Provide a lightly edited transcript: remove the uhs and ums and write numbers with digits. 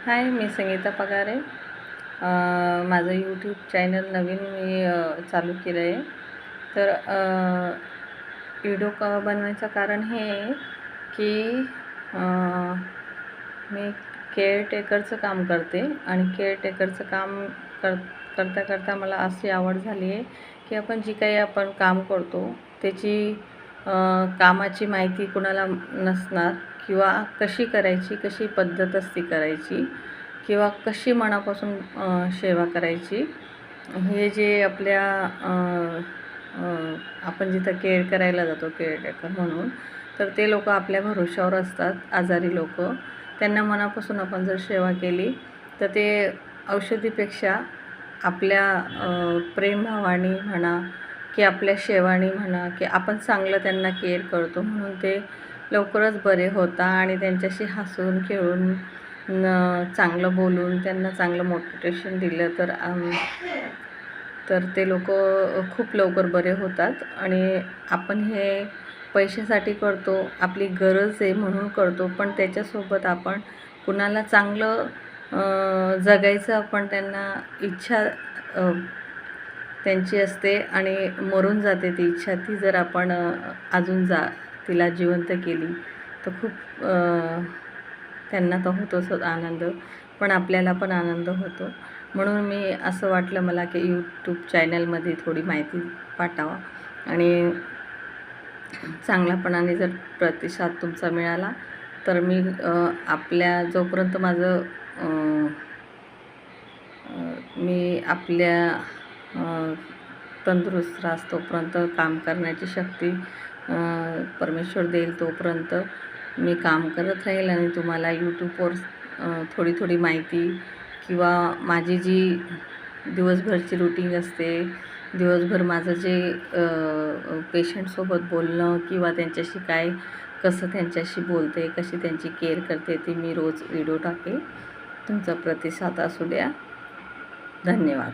हाय, मी संगीता पगारे. माझं YouTube channel नवीन मी चालू केलं आहे. तर व्हिडिओ बनवायचं कारण हे आहे की मी केअरटेकरचं काम करते आणि केअरटेकरचं काम करता करता मला अशी आवड झाली आहे की आपण जी काही आपण काम करतो त्याची कामाची माहिती कोणाला नसणार किंवा कशी करायची, कशी पद्धत असते करायची किंवा कशी मनापासून सेवा करायची, हे जे आपल्या आपण जिथं केअर करायला जातो केअरटेकर म्हणून, तर ते लोक आपल्या भरोश्यावर असतात. आजारी लोक, त्यांना मनापासून आपण जर सेवा केली तर ते औषधीपेक्षा आपल्या प्रेमभावाने म्हणा की आपल्या सेवाने म्हणा की आपण चांगलं त्यांना केअर करतो म्हणून ते लवकरच बरे होतात. आणि त्यांच्याशी हसून खेळून चांगलं बोलून त्यांना चांगलं मोटिवेशन दिलं तर ते लोक खूप लवकर बरे होतात. आणि आपण हे पैशासाठी करतो, आपली गरज आहे म्हणून करतो, पण त्याच्यासोबत आपण कुणाला चांगलं जगायचं आपण त्यांना इच्छा त्यांची असते आणि मरून जाते ती इच्छा. ती जर आपण अजून तिला जिवंत केली तर खूप त्यांना तर होतोच आनंद, पण आपल्याला पण आनंद होतो. म्हणून मी असं वाटलं मला की यूट्यूब चॅनलमध्ये थोडी माहिती पाठवा आणि चांगल्यापणाने जर प्रतिसाद तुमचा मिळाला तर मी आपल्या जोपर्यंत माझं मी आपल्या तंदुरुस्त राहतो तोपर्यंत काम करण्याची शक्ती परमेश्वर देईल, तोपर्यंत मी काम करत राहील आणि तुम्हाला यूट्यूबवर थोडी थोडी माहिती किंवा माझी जी दिवसभरची रूटीन असते, दिवसभर माझं जे पेशंटसोबत बोलणं किंवा त्यांच्याशी कसं त्यांच्याशी बोलते, कशी त्यांची केअर करते, ती मी रोज व्हिडिओ टाकेल. तुमचा प्रतिसाद असू द्या. धन्यवाद.